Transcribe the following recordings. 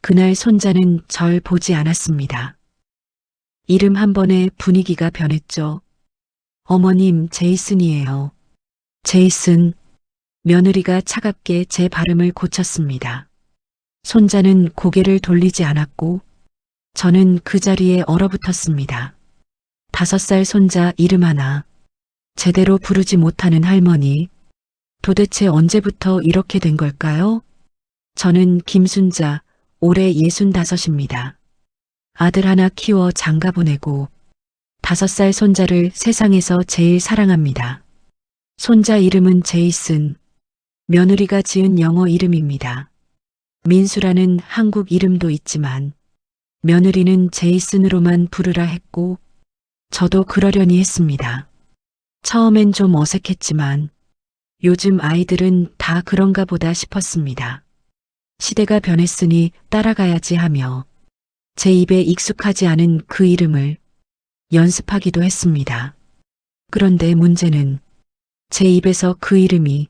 그날 손자는 절 보지 않았습니다. 이름 한 번에 분위기가 변했죠. 어머님, 제이슨이에요. 제이슨. 며느리가 차갑게 제 발음을 고쳤습니다. 손자는 고개를 돌리지 않았고 저는 그 자리에 얼어붙었습니다. 5살 손자 이름 하나, 제대로 부르지 못하는 할머니. 도대체 언제부터 이렇게 된 걸까요? 저는 김순자, 올해 65입니다. 아들 하나 키워 장가 보내고 5살 손자를 세상에서 제일 사랑합니다. 손자 이름은 제이슨, 며느리가 지은 영어 이름입니다. 민수라는 한국 이름도 있지만 며느리는 제이슨으로만 부르라 했고 저도 그러려니 했습니다. 처음엔 좀 어색했지만 요즘 아이들은 다 그런가 보다 싶었습니다. 시대가 변했으니 따라가야지 하며 제 입에 익숙하지 않은 그 이름을 연습하기도 했습니다. 그런데 문제는 제 입에서 그 이름이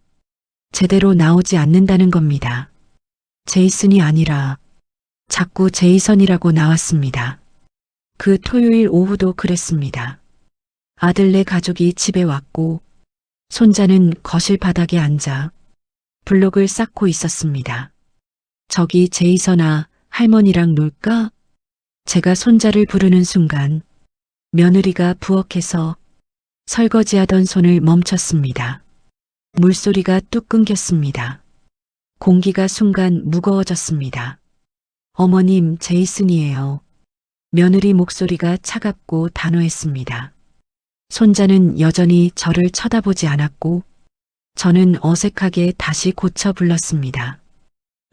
제대로 나오지 않는다는 겁니다. 제이슨이 아니라 자꾸 제이선이라고 나왔습니다. 그 토요일 오후도 그랬습니다. 아들네 가족이 집에 왔고 손자는 거실 바닥에 앉아 블록을 쌓고 있었습니다. 저기 제이선아, 할머니랑 놀까? 제가 손자를 부르는 순간 며느리가 부엌에서 설거지하던 손을 멈췄습니다. 물소리가 뚝 끊겼습니다. 공기가 순간 무거워졌습니다. 어머님, 제이슨이에요. 며느리 목소리가 차갑고 단호했습니다. 손자는 여전히 저를 쳐다보지 않았고 저는 어색하게 다시 고쳐 불렀습니다.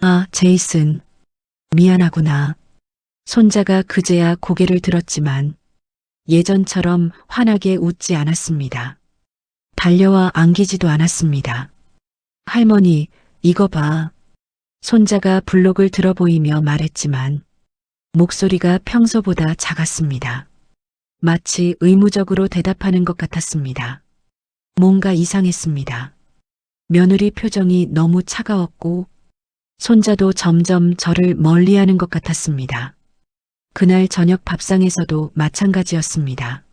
아, 제이슨. 미안하구나. 손자가 그제야 고개를 들었지만 예전처럼 환하게 웃지 않았습니다. 달려와 안기지도 않았습니다. 할머니, 이거 봐. 손자가 블록을 들어 보이며 말했지만 목소리가 평소보다 작았습니다. 마치 의무적으로 대답하는 것 같았습니다. 뭔가 이상했습니다. 며느리 표정이 너무 차가웠고 손자도 점점 저를 멀리하는 것 같았습니다. 그날 저녁 밥상에서도 마찬가지였습니다.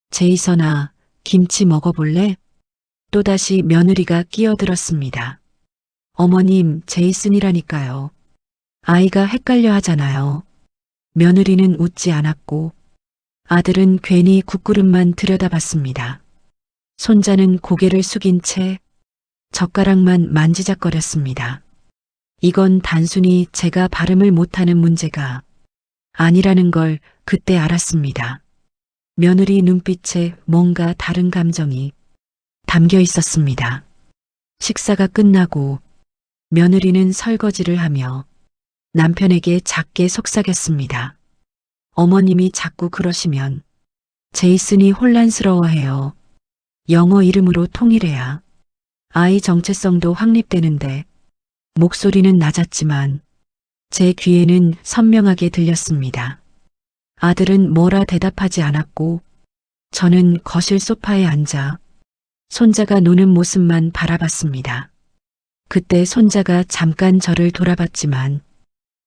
제이선아, 김치 먹어볼래? 또다시 며느리가 끼어들었습니다. 어머님, 제이슨이라니까요. 아이가 헷갈려 하잖아요. 며느리는 웃지 않았고 아들은 괜히 국구름만 들여다봤습니다. 손자는 고개를 숙인 채 젓가락만 만지작거렸습니다. 이건 단순히 제가 발음을 못하는 문제가 아니라는 걸 그때 알았습니다. 며느리 눈빛에 뭔가 다른 감정이 담겨 있었습니다. 식사가 끝나고 며느리는 설거지를 하며 남편에게 작게 속삭였습니다. 어머님이 자꾸 그러시면 제이슨이 혼란스러워해요. 영어 이름으로 통일해야 아이 정체성도 확립되는데 목소리는 낮았지만 제 귀에는 선명하게 들렸습니다. 아들은 뭐라 대답하지 않았고 저는 거실 소파에 앉아 손자가 노는 모습만 바라봤습니다. 그때 손자가 잠깐 저를 돌아봤지만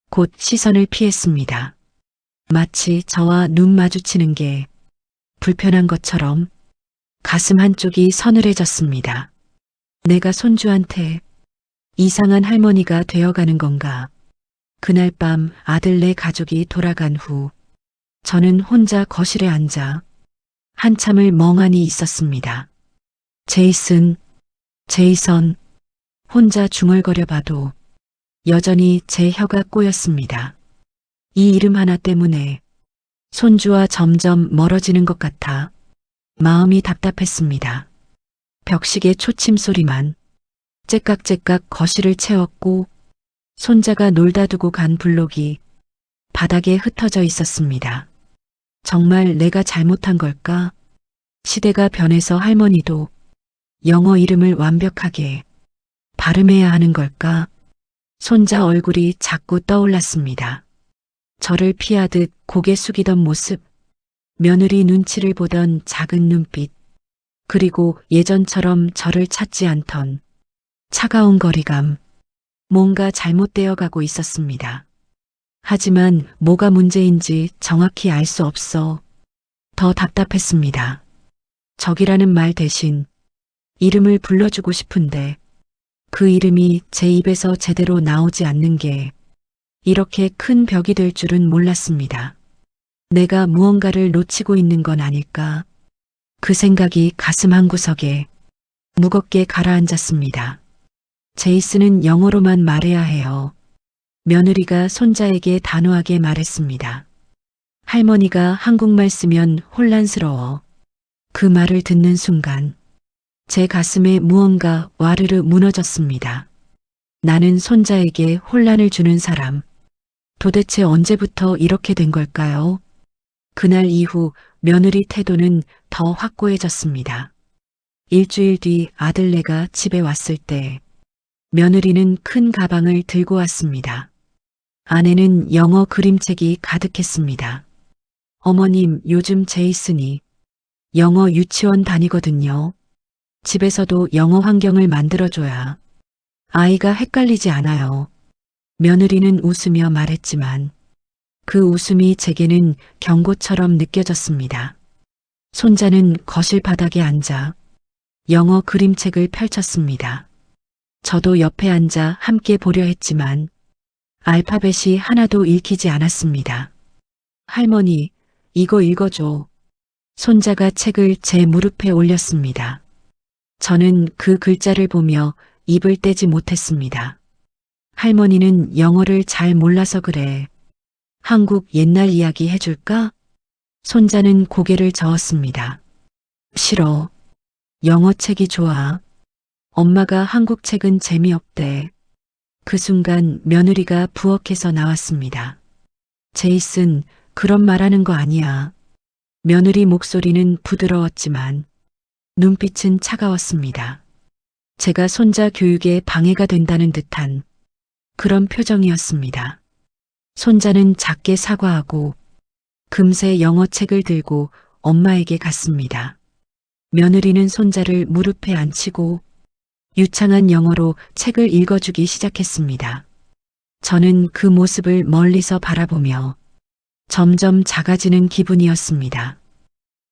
곧 시선을 피했습니다. 마치 저와 눈 마주치는 게 불편한 것처럼 가슴 한쪽이 서늘해졌습니다. 내가 손주한테 이상한 할머니가 되어가는 건가? 그날 밤 아들네 가족이 돌아간 후 저는 혼자 거실에 앉아 한참을 멍하니 있었습니다. 제이슨, 제이선, 혼자 중얼거려 봐도 여전히 제 혀가 꼬였습니다. 이 이름 하나 때문에 손주와 점점 멀어지는 것 같아 마음이 답답했습니다. 벽시계 초침 소리만 째깍째깍 거실을 채웠고 손자가 놀다 두고 간 블록이 바닥에 흩어져 있었습니다. 정말 내가 잘못한 걸까? 시대가 변해서 할머니도 영어 이름을 완벽하게 발음해야 하는 걸까? 손자 얼굴이 자꾸 떠올랐습니다. 저를 피하듯 고개 숙이던 모습, 며느리 눈치를 보던 작은 눈빛, 그리고 예전처럼 저를 찾지 않던 차가운 거리감, 뭔가 잘못되어 가고 있었습니다. 하지만 뭐가 문제인지 정확히 알 수 없어 더 답답했습니다. 적이라는 말 대신 이름을 불러주고 싶은데 그 이름이 제 입에서 제대로 나오지 않는 게 이렇게 큰 벽이 될 줄은 몰랐습니다. 내가 무언가를 놓치고 있는 건 아닐까? 그 생각이 가슴 한구석에 무겁게 가라앉았습니다. 제이슨은 영어로만 말해야 해요. 며느리가 손자에게 단호하게 말했습니다. 할머니가 한국말 쓰면 혼란스러워. 그 말을 듣는 순간 제 가슴에 무언가 와르르 무너졌습니다. 나는 손자에게 혼란을 주는 사람. 도대체 언제부터 이렇게 된 걸까요? 그날 이후 며느리 태도는 더 확고해졌습니다. 일주일 뒤 아들네가 집에 왔을 때 며느리는 큰 가방을 들고 왔습니다. 안에는 영어 그림책이 가득했습니다. 어머님, 요즘 제이슨이 영어 유치원 다니거든요. 집에서도 영어 환경을 만들어줘야 아이가 헷갈리지 않아요. 며느리는 웃으며 말했지만 그 웃음이 제게는 경고처럼 느껴졌습니다. 손자는 거실 바닥에 앉아 영어 그림책을 펼쳤습니다. 저도 옆에 앉아 함께 보려 했지만 알파벳이 하나도 읽히지 않았습니다. 할머니, 이거 읽어줘. 손자가 책을 제 무릎에 올렸습니다. 저는 그 글자를 보며 입을 떼지 못했습니다. 할머니는 영어를 잘 몰라서 그래. 한국 옛날 이야기 해줄까? 손자는 고개를 저었습니다. 싫어. 영어 책이 좋아. 엄마가 한국 책은 재미없대. 그 순간 며느리가 부엌에서 나왔습니다. 제이슨, 그런 말하는 거 아니야. 며느리 목소리는 부드러웠지만 눈빛은 차가웠습니다. 제가 손자 교육에 방해가 된다는 듯한 그런 표정이었습니다. 손자는 작게 사과하고 금세 영어 책을 들고 엄마에게 갔습니다. 며느리는 손자를 무릎에 앉히고 유창한 영어로 책을 읽어주기 시작했습니다. 저는 그 모습을 멀리서 바라보며 점점 작아지는 기분이었습니다.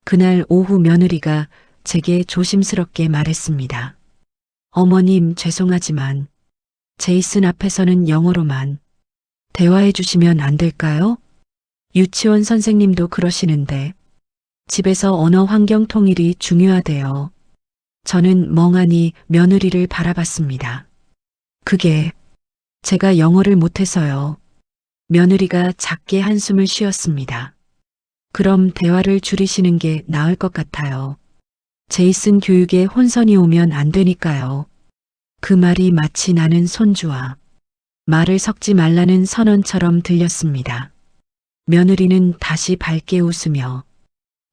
그날 오후 며느리가 제게 조심스럽게 말했습니다. 어머님, 죄송하지만 제이슨 앞에서는 영어로만 대화해 주시면 안 될까요? 유치원 선생님도 그러시는데 집에서 언어 환경 통일이 중요하대요. 저는 멍하니 며느리를 바라봤습니다. 그게 제가 영어를 못해서요. 며느리가 작게 한숨을 쉬었습니다. 그럼 대화를 줄이시는 게 나을 것 같아요. 제이슨 교육에 혼선이 오면 안 되니까요. 그 말이 마치 나는 손주와 말을 섞지 말라는 선언처럼 들렸습니다. 며느리는 다시 밝게 웃으며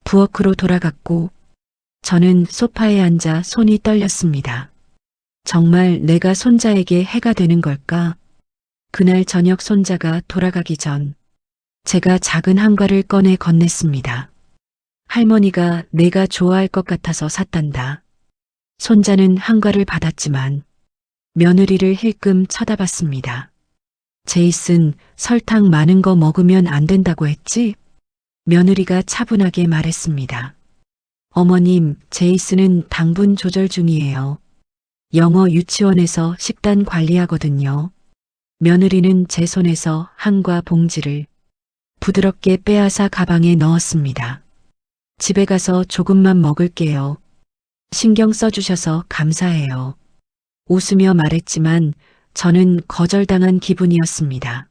부엌으로 돌아갔고 저는 소파에 앉아 손이 떨렸습니다. 정말 내가 손자에게 해가 되는 걸까? 그날 저녁 손자가 돌아가기 전 제가 작은 한과를 꺼내 건넸습니다. 할머니가 내가 좋아할 것 같아서 샀단다. 손자는 한과를 받았지만 며느리를 힐끔 쳐다봤습니다. 제이슨, 설탕 많은 거 먹으면 안 된다고 했지? 며느리가 차분하게 말했습니다. 어머님, 제이슨은 당분 조절 중이에요. 영어 유치원에서 식단 관리하거든요. 며느리는 제 손에서 한과 봉지를 부드럽게 빼앗아 가방에 넣었습니다. 집에 가서 조금만 먹을게요. 신경 써주셔서 감사해요. 웃으며 말했지만 저는 거절당한 기분이었습니다.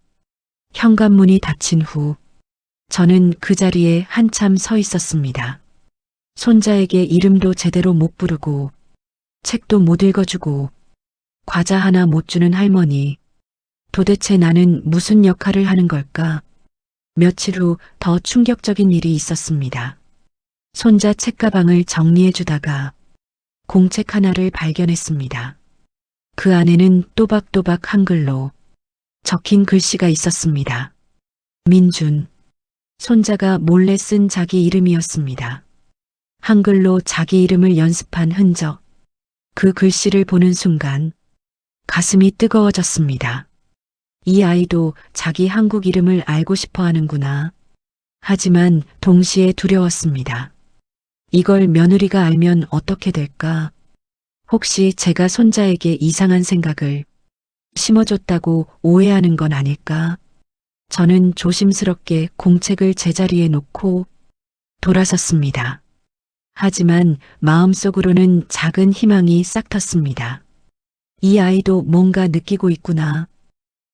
현관문이 닫힌 후 저는 그 자리에 한참 서 있었습니다. 손자에게 이름도 제대로 못 부르고 책도 못 읽어주고 과자 하나 못 주는 할머니. 도대체 나는 무슨 역할을 하는 걸까? 며칠 후 더 충격적인 일이 있었습니다. 손자 책가방을 정리해 주다가 공책 하나를 발견했습니다. 그 안에는 또박또박 한글로 적힌 글씨가 있었습니다. 민준. 손자가 몰래 쓴 자기 이름이었습니다. 한글로 자기 이름을 연습한 흔적. 그 글씨를 보는 순간 가슴이 뜨거워졌습니다. 이 아이도 자기 한국 이름을 알고 싶어 하는구나. 하지만 동시에 두려웠습니다. 이걸 며느리가 알면 어떻게 될까? 혹시 제가 손자에게 이상한 생각을 심어줬다고 오해하는 건 아닐까? 저는 조심스럽게 공책을 제자리에 놓고 돌아섰습니다. 하지만 마음속으로는 작은 희망이 싹 텄습니다. 이 아이도 뭔가 느끼고 있구나.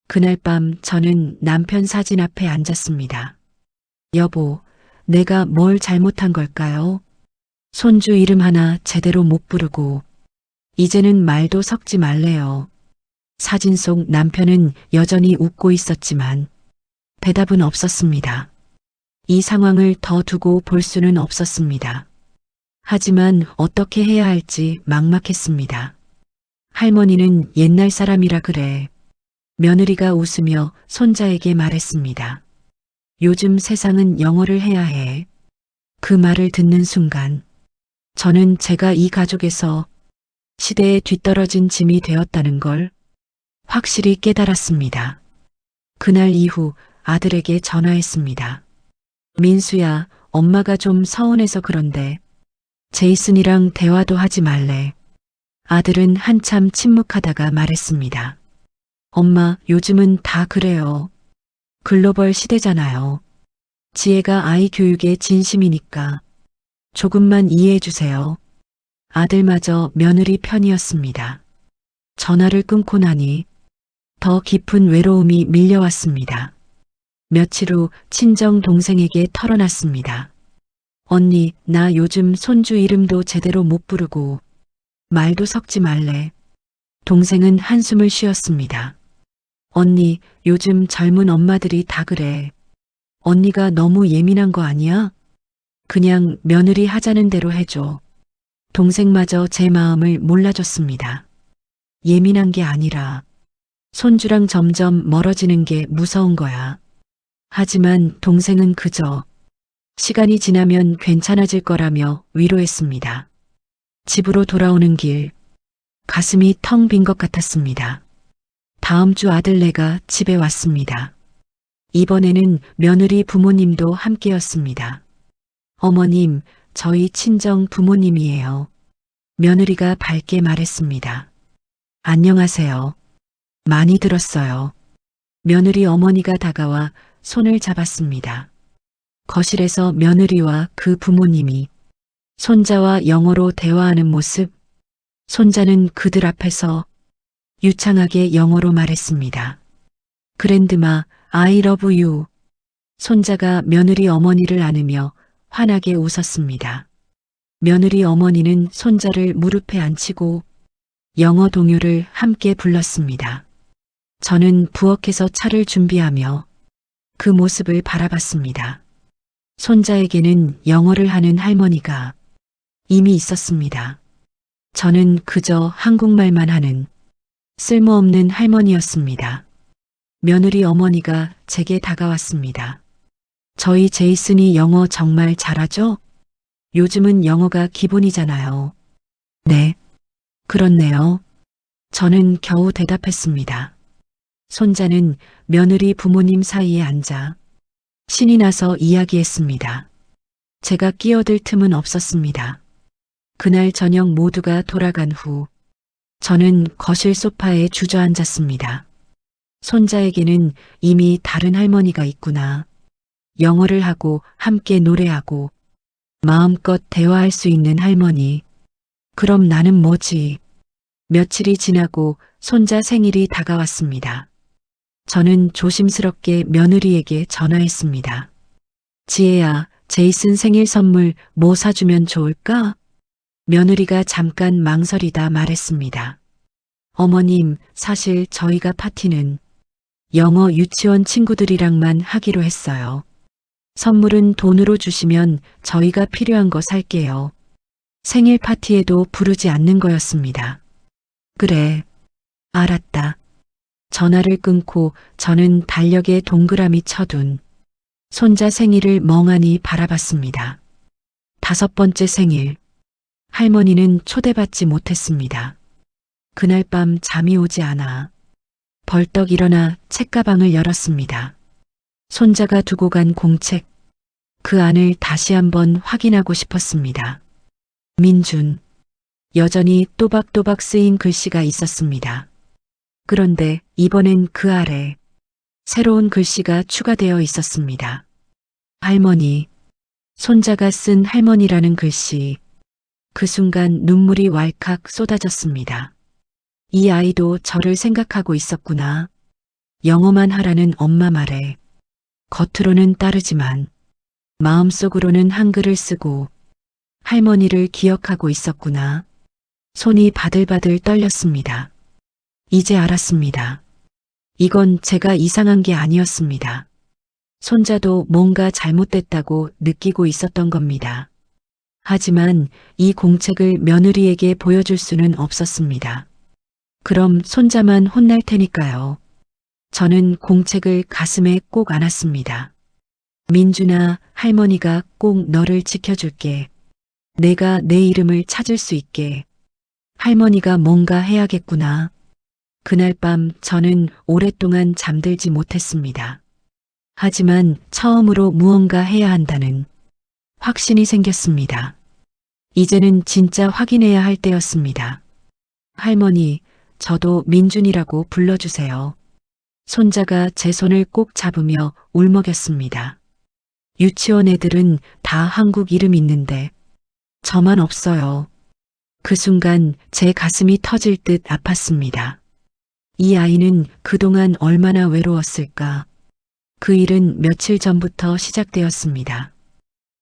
그날 밤 저는 남편 사진 앞에 앉았습니다. 여보, 내가 뭘 잘못한 걸까요? 손주 이름 하나 제대로 못 부르고 이제는 말도 섞지 말래요. 사진 속 남편은 여전히 웃고 있었지만 대답은 없었습니다. 이 상황을 더 두고 볼 수는 없었습니다. 하지만 어떻게 해야 할지 막막했습니다. 할머니는 옛날 사람이라 그래. 며느리가 웃으며 손자에게 말했습니다. 요즘 세상은 영어를 해야 해. 그 말을 듣는 순간 저는 제가 이 가족에서 시대에 뒤떨어진 짐이 되었다는 걸 확실히 깨달았습니다. 그날 이후 아들에게 전화했습니다. 민수야, 엄마가 좀 서운해서 그런데 제이슨이랑 대화도 하지 말래. 아들은 한참 침묵하다가 말했습니다. 엄마, 요즘은 다 그래요. 글로벌 시대잖아요. 지혜가 아이 교육에 진심이니까 조금만 이해해 주세요. 아들마저 며느리 편이었습니다. 전화를 끊고 나니 더 깊은 외로움이 밀려왔습니다. 며칠 후 친정 동생에게 털어놨습니다. 언니, 나 요즘 손주 이름도 제대로 못 부르고 말도 섞지 말래. 동생은 한숨을 쉬었습니다. 언니, 요즘 젊은 엄마들이 다 그래. 언니가 너무 예민한 거 아니야? 그냥 며느리 하자는 대로 해줘. 동생마저 제 마음을 몰라줬습니다. 예민한 게 아니라 손주랑 점점 멀어지는 게 무서운 거야. 하지만 동생은 그저 시간이 지나면 괜찮아질 거라며 위로했습니다. 집으로 돌아오는 길, 가슴이 텅 빈 것 같았습니다. 다음 주 아들네가 집에 왔습니다. 이번에는 며느리 부모님도 함께였습니다. 어머님, 저희 친정 부모님이에요. 며느리가 밝게 말했습니다. 안녕하세요. 많이 들었어요. 며느리 어머니가 다가와 손을 잡았습니다. 거실에서 며느리와 그 부모님이 손자와 영어로 대화하는 모습, 손자는 그들 앞에서 유창하게 영어로 말했습니다. 그랜드마, I love you. 손자가 며느리 어머니를 안으며 환하게 웃었습니다. 며느리 어머니는 손자를 무릎에 앉히고 영어 동요를 함께 불렀습니다. 저는 부엌에서 차를 준비하며 그 모습을 바라봤습니다. 손자에게는 영어를 하는 할머니가 이미 있었습니다. 저는 그저 한국말만 하는 쓸모없는 할머니였습니다. 며느리 어머니가 제게 다가왔습니다. 저희 제이슨이 영어 정말 잘하죠? 요즘은 영어가 기본이잖아요. 네. 그렇네요. 저는 겨우 대답했습니다. 손자는 며느리 부모님 사이에 앉아 신이 나서 이야기했습니다. 제가 끼어들 틈은 없었습니다. 그날 저녁 모두가 돌아간 후 저는 거실 소파에 주저앉았습니다. 손자에게는 이미 다른 할머니가 있구나. 영어를 하고 함께 노래하고 마음껏 대화할 수 있는 할머니. 그럼 나는 뭐지? 며칠이 지나고 손자 생일이 다가왔습니다. 저는 조심스럽게 며느리에게 전화했습니다. 지혜야, 제이슨 생일 선물 뭐 사주면 좋을까? 며느리가 잠깐 망설이다 말했습니다. 어머님, 사실 저희가 파티는 영어 유치원 친구들이랑만 하기로 했어요. 선물은 돈으로 주시면 저희가 필요한 거 살게요. 생일 파티에도 부르지 않는 거였습니다. 그래, 알았다. 전화를 끊고 저는 달력에 동그라미 쳐둔 손자 생일을 멍하니 바라봤습니다. 5번째 생일. 할머니는 초대받지 못했습니다. 그날 밤 잠이 오지 않아 벌떡 일어나 책가방을 열었습니다. 손자가 두고 간 공책, 그 안을 다시 한번 확인하고 싶었습니다. 민준. 여전히 또박또박 쓰인 글씨가 있었습니다. 그런데 이번엔 그 아래 새로운 글씨가 추가되어 있었습니다. 할머니. 손자가 쓴 할머니라는 글씨. 그 순간 눈물이 왈칵 쏟아졌습니다. 이 아이도 저를 생각하고 있었구나. 영어만 하라는 엄마 말에 겉으로는 따르지만 마음속으로는 한글을 쓰고 할머니를 기억하고 있었구나. 손이 바들바들 떨렸습니다. 이제 알았습니다. 이건 제가 이상한 게 아니었습니다. 손자도 뭔가 잘못됐다고 느끼고 있었던 겁니다. 하지만 이 공책을 며느리에게 보여줄 수는 없었습니다. 그럼 손자만 혼날 테니까요. 저는 공책을 가슴에 꼭 안았습니다. 민준아, 할머니가 꼭 너를 지켜줄게. 내가 내 이름을 찾을 수 있게. 할머니가 뭔가 해야겠구나. 그날 밤 저는 오랫동안 잠들지 못했습니다. 하지만 처음으로 무언가 해야 한다는 확신이 생겼습니다. 이제는 진짜 확인해야 할 때였습니다. 할머니, 저도 민준이라고 불러주세요. 손자가 제 손을 꼭 잡으며 울먹였습니다. 유치원 애들은 다 한국 이름 있는데 저만 없어요. 그 순간 제 가슴이 터질 듯 아팠습니다. 이 아이는 그동안 얼마나 외로웠을까. 그 일은 며칠 전부터 시작되었습니다.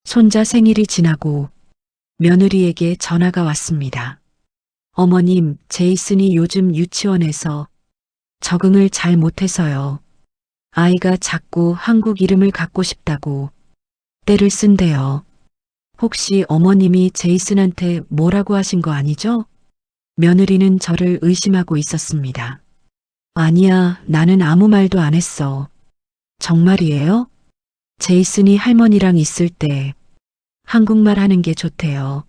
손자 생일이 지나고 며느리에게 전화가 왔습니다. 어머님, 제이슨이 요즘 유치원에서 적응을 잘 못해서요. 아이가 자꾸 한국 이름을 갖고 싶다고 떼를 쓴대요. 혹시 어머님이 제이슨한테 뭐라고 하신 거 아니죠? 며느리는 저를 의심하고 있었습니다. 아니야, 나는 아무 말도 안 했어. 정말이에요? 제이슨이 할머니랑 있을 때 한국말 하는 게 좋대요.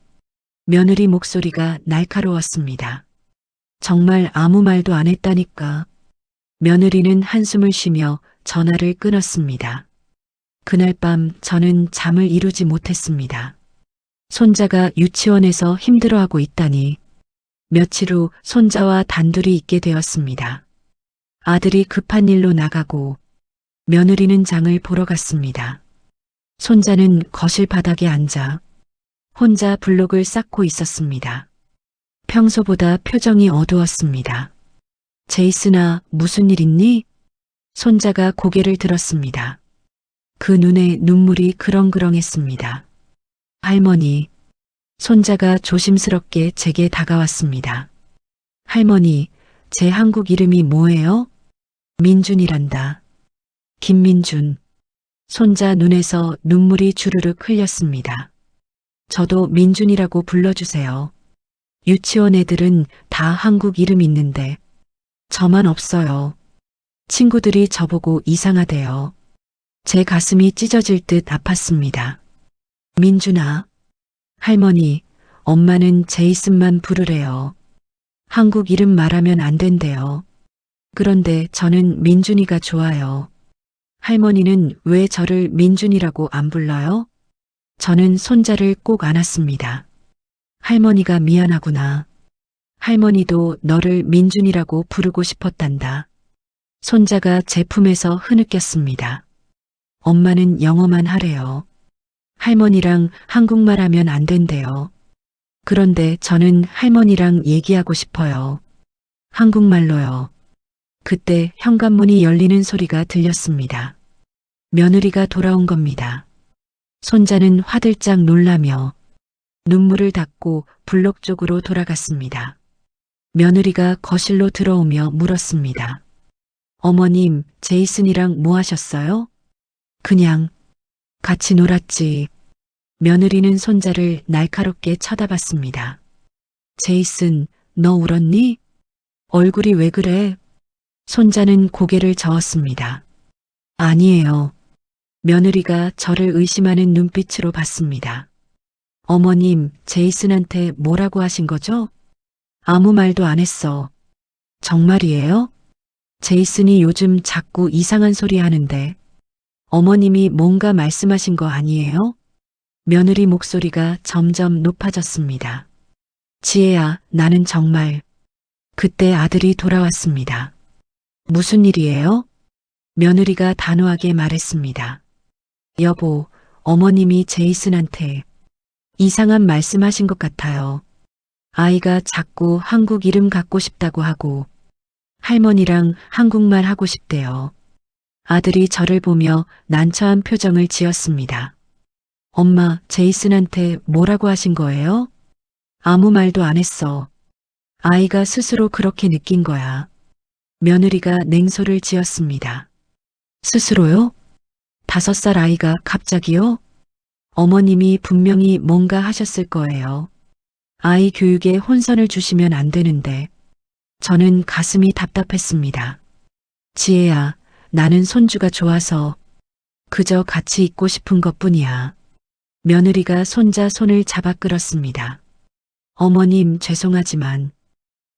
며느리 목소리가 날카로웠습니다. 정말 아무 말도 안 했다니까. 며느리는 한숨을 쉬며 전화를 끊었습니다. 그날 밤 저는 잠을 이루지 못했습니다. 손자가 유치원에서 힘들어하고 있다니. 며칠 후 손자와 단둘이 있게 되었습니다. 아들이 급한 일로 나가고 며느리는 장을 보러 갔습니다. 손자는 거실 바닥에 앉아 혼자 블록을 쌓고 있었습니다. 평소보다 표정이 어두웠습니다. 제이슨아, 무슨 일 있니? 손자가 고개를 들었습니다. 그 눈에 눈물이 그렁그렁했습니다. 할머니. 손자가 조심스럽게 제게 다가왔습니다. 할머니, 제 한국 이름이 뭐예요? 민준이란다. 김민준. 손자 눈에서 눈물이 주르륵 흘렸습니다. 저도 민준이라고 불러주세요. 유치원 애들은 다 한국 이름 있는데 저만 없어요. 친구들이 저보고 이상하대요. 제 가슴이 찢어질 듯 아팠습니다. 민준아. 할머니, 엄마는 제이슨만 부르래요. 한국 이름 말하면 안 된대요. 그런데 저는 민준이가 좋아요. 할머니는 왜 저를 민준이라고 안 불러요? 저는 손자를 꼭 안았습니다. 할머니가 미안하구나. 할머니도 너를 민준이라고 부르고 싶었단다. 손자가 제 품에서 흐느꼈습니다. 엄마는 영어만 하래요. 할머니랑 한국말 하면 안 된대요. 그런데 저는 할머니랑 얘기하고 싶어요. 한국말로요. 그때 현관문이 열리는 소리가 들렸습니다. 며느리가 돌아온 겁니다. 손자는 화들짝 놀라며 눈물을 닦고 블록 쪽으로 돌아갔습니다. 며느리가 거실로 들어오며 물었습니다. 어머님, 제이슨이랑 뭐 하셨어요? 그냥 같이 놀았지. 며느리는 손자를 날카롭게 쳐다봤습니다. 제이슨, 너 울었니? 얼굴이 왜 그래? 손자는 고개를 저었습니다. 아니에요. 며느리가 저를 의심하는 눈빛으로 봤습니다. 어머님, 제이슨한테 뭐라고 하신 거죠? 아무 말도 안 했어. 정말이에요? 제이슨이 요즘 자꾸 이상한 소리 하는데 어머님이 뭔가 말씀하신 거 아니에요? 며느리 목소리가 점점 높아졌습니다. 지혜야, 나는 정말. 그때 아들이 돌아왔습니다. 무슨 일이에요? 며느리가 단호하게 말했습니다. 여보, 어머님이 제이슨한테 이상한 말씀하신 것 같아요. 아이가 자꾸 한국 이름 갖고 싶다고 하고 할머니랑 한국말 하고 싶대요. 아들이 저를 보며 난처한 표정을 지었습니다. 엄마, 제이슨한테 뭐라고 하신 거예요? 아무 말도 안 했어. 아이가 스스로 그렇게 느낀 거야. 며느리가 냉소를 지었습니다. 스스로요? 5살 아이가 갑자기요? 어머님이 분명히 뭔가 하셨을 거예요. 아이 교육에 혼선을 주시면 안 되는데 저는 가슴이 답답했습니다. 지혜야, 나는 손주가 좋아서 그저 같이 있고 싶은 것뿐이야. 며느리가 손자 손을 잡아 끌었습니다. 어머님, 죄송하지만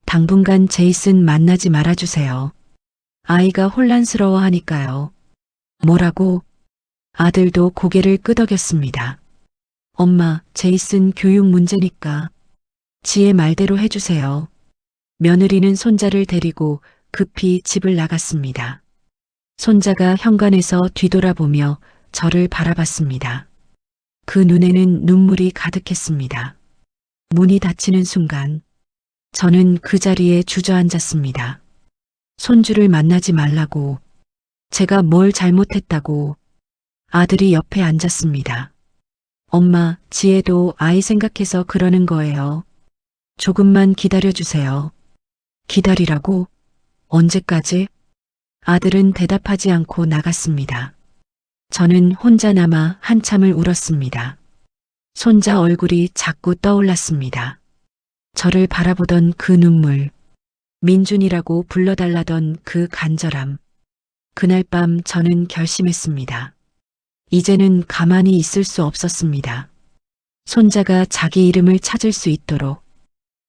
당분간 제이슨 만나지 말아주세요. 아이가 혼란스러워하니까요. 뭐라고? 아들도 고개를 끄덕였습니다. 엄마, 제이슨 교육 문제니까 지혜 말대로 해주세요. 며느리는 손자를 데리고 급히 집을 나갔습니다. 손자가 현관에서 뒤돌아보며 저를 바라봤습니다. 그 눈에는 눈물이 가득했습니다. 문이 닫히는 순간 저는 그 자리에 주저앉았습니다. 손주를 만나지 말라고, 제가 뭘 잘못했다고. 아들이 옆에 앉았습니다. 엄마, 지혜도 아이 생각해서 그러는 거예요. 조금만 기다려주세요. 기다리라고? 언제까지? 아들은 대답하지 않고 나갔습니다. 저는 혼자 남아 한참을 울었습니다. 손자 얼굴이 자꾸 떠올랐습니다. 저를 바라보던 그 눈물, 민준이라고 불러달라던 그 간절함. 그날 밤 저는 결심했습니다. 이제는 가만히 있을 수 없었습니다. 손자가 자기 이름을 찾을 수 있도록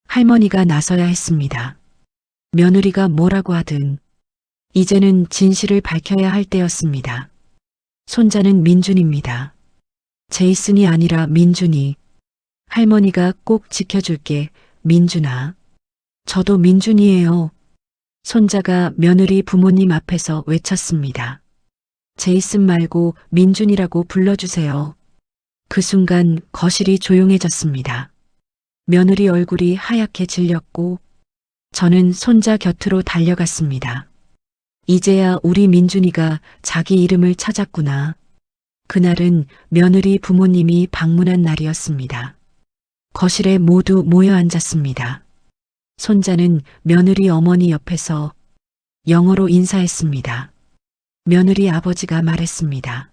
할머니가 나서야 했습니다. 며느리가 뭐라고 하든 이제는 진실을 밝혀야 할 때였습니다. 손자는 민준입니다. 제이슨이 아니라 민준이. 할머니가 꼭 지켜줄게, 민준아. 저도 민준이에요. 손자가 며느리 부모님 앞에서 외쳤습니다. 제이슨 말고 민준이라고 불러주세요. 그 순간 거실이 조용해졌습니다. 며느리 얼굴이 하얗게 질렸고 저는 손자 곁으로 달려갔습니다. 이제야 우리 민준이가 자기 이름을 찾았구나. 그날은 며느리 부모님이 방문한 날이었습니다. 거실에 모두 모여 앉았습니다. 손자는 며느리 어머니 옆에서 영어로 인사했습니다. 며느리 아버지가 말했습니다.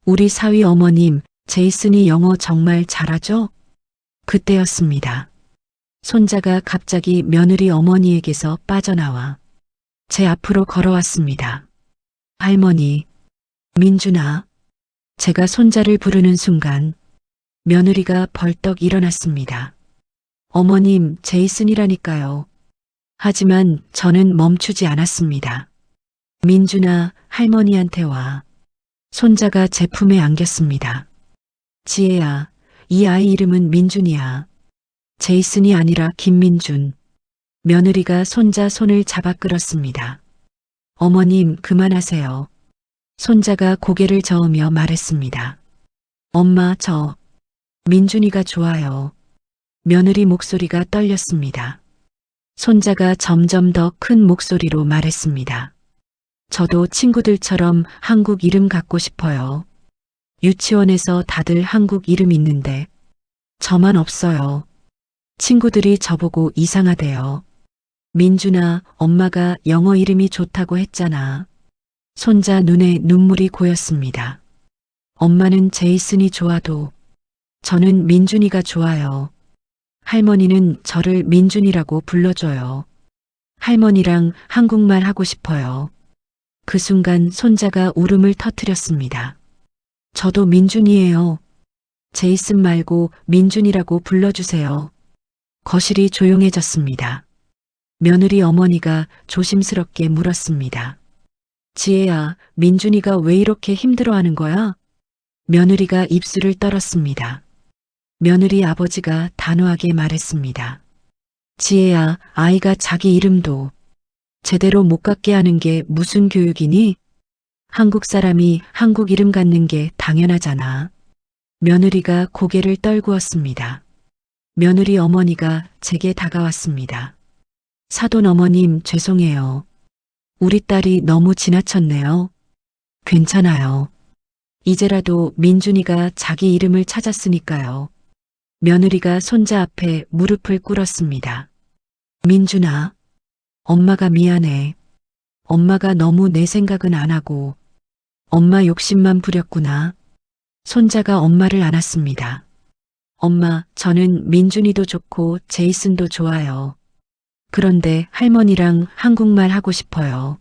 우리 사위 어머님, 제이슨이 영어 정말 잘하죠? 그때였습니다. 손자가 갑자기 며느리 어머니에게서 빠져나와 제 앞으로 걸어왔습니다. 할머니, 민준아. 제가 손자를 부르는 순간 며느리가 벌떡 일어났습니다. 어머님, 제이슨이라니까요. 하지만 저는 멈추지 않았습니다. 민준아, 할머니한테 와. 손자가 제 품에 안겼습니다. 지혜야, 이 아이 이름은 민준이야. 제이슨이 아니라 김민준. 며느리가 손자 손을 잡아 끌었습니다. 어머님, 그만하세요. 손자가 고개를 저으며 말했습니다. 엄마, 저 민준이가 좋아요. 며느리 목소리가 떨렸습니다. 손자가 점점 더 큰 목소리로 말했습니다. 저도 친구들처럼 한국 이름 갖고 싶어요. 유치원에서 다들 한국 이름 있는데 저만 없어요. 친구들이 저보고 이상하대요. 민준아, 엄마가 영어 이름이 좋다고 했잖아. 손자 눈에 눈물이 고였습니다. 엄마는 제이슨이 좋아도 저는 민준이가 좋아요. 할머니는 저를 민준이라고 불러줘요. 할머니랑 한국말 하고 싶어요. 그 순간 손자가 울음을 터뜨렸습니다. 저도 민준이에요. 제이슨 말고 민준이라고 불러주세요. 거실이 조용해졌습니다. 며느리 어머니가 조심스럽게 물었습니다. 지혜야, 민준이가 왜 이렇게 힘들어하는 거야? 며느리가 입술을 떨었습니다. 며느리 아버지가 단호하게 말했습니다. 지혜야, 아이가 자기 이름도 제대로 못 갖게 하는 게 무슨 교육이니? 한국 사람이 한국 이름 갖는 게 당연하잖아. 며느리가 고개를 떨구었습니다. 며느리 어머니가 제게 다가왔습니다. 사돈 어머님, 죄송해요. 우리 딸이 너무 지나쳤네요. 괜찮아요. 이제라도 민준이가 자기 이름을 찾았으니까요. 며느리가 손자 앞에 무릎을 꿇었습니다. 민준아, 엄마가 미안해. 엄마가 너무 내 생각은 안 하고 엄마 욕심만 부렸구나. 손자가 엄마를 안았습니다. 엄마, 저는 민준이도 좋고 제이슨도 좋아요. 그런데 할머니랑 한국말 하고 싶어요.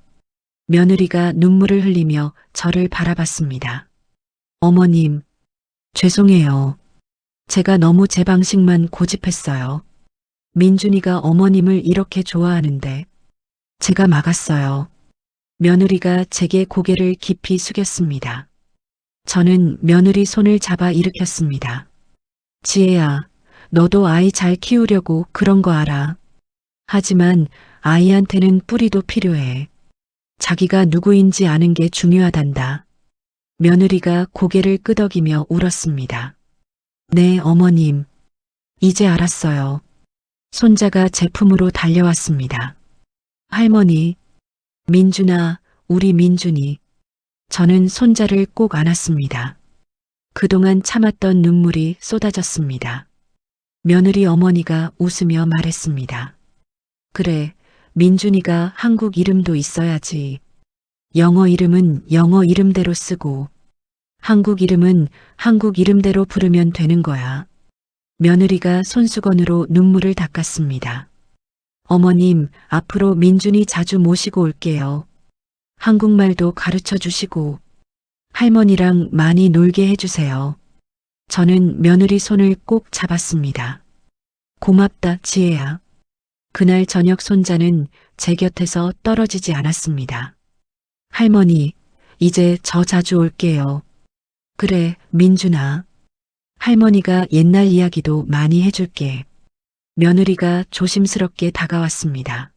며느리가 눈물을 흘리며 저를 바라봤습니다. 어머님, 죄송해요. 제가 너무 제 방식만 고집했어요. 민준이가 어머님을 이렇게 좋아하는데 제가 막았어요. 며느리가 제게 고개를 깊이 숙였습니다. 저는 며느리 손을 잡아 일으켰습니다. 지혜야, 너도 아이 잘 키우려고 그런 거 알아. 하지만 아이한테는 뿌리도 필요해. 자기가 누구인지 아는 게 중요하단다. 며느리가 고개를 끄덕이며 울었습니다. 네, 어머님. 이제 알았어요. 손자가 제 품으로 달려왔습니다. 할머니, 민준아, 우리 민준이. 저는 손자를 꼭 안았습니다. 그동안 참았던 눈물이 쏟아졌습니다. 며느리 어머니가 웃으며 말했습니다. 그래, 민준이가 한국 이름도 있어야지. 영어 이름은 영어 이름대로 쓰고 한국 이름은 한국 이름대로 부르면 되는 거야. 며느리가 손수건으로 눈물을 닦았습니다. 어머님, 앞으로 민준이 자주 모시고 올게요. 한국말도 가르쳐 주시고 할머니랑 많이 놀게 해주세요. 저는 며느리 손을 꼭 잡았습니다. 고맙다, 지혜야. 그날 저녁 손자는 제 곁에서 떨어지지 않았습니다. 할머니, 이제 저 자주 올게요. 그래, 민준아. 할머니가 옛날 이야기도 많이 해줄게. 며느리가 조심스럽게 다가왔습니다.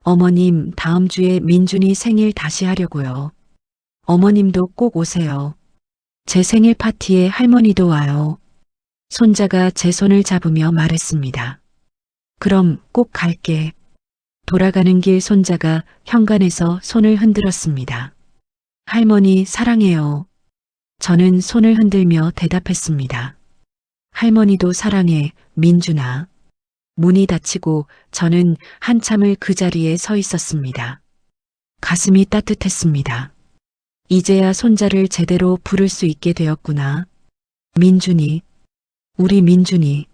어머님, 다음 주에 민준이 생일 다시 하려고요. 어머님도 꼭 오세요. 제 생일 파티에 할머니도 와요. 손자가 제 손을 잡으며 말했습니다. 그럼 꼭 갈게. 돌아가는 길 손자가 현관에서 손을 흔들었습니다. 할머니, 사랑해요. 저는 손을 흔들며 대답했습니다. 할머니도 사랑해, 민준아. 문이 닫히고 저는 한참을 그 자리에 서 있었습니다. 가슴이 따뜻했습니다. 이제야 손자를 제대로 부를 수 있게 되었구나. 민준이, 우리 민준이.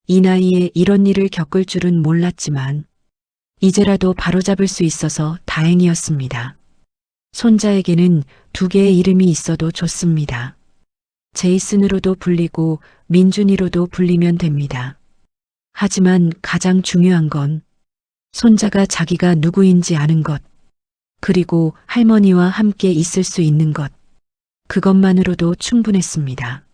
이 나이에 이런 일을 겪을 줄은 몰랐지만 이제라도 바로잡을 수 있어서 다행이었습니다. 손자에게는 2개의 이름이 있어도 좋습니다. 제이슨으로도 불리고 민준이로도 불리면 됩니다. 하지만 가장 중요한 건 손자가 자기가 누구인지 아는 것, 그리고 할머니와 함께 있을 수 있는 것, 그것만으로도 충분했습니다.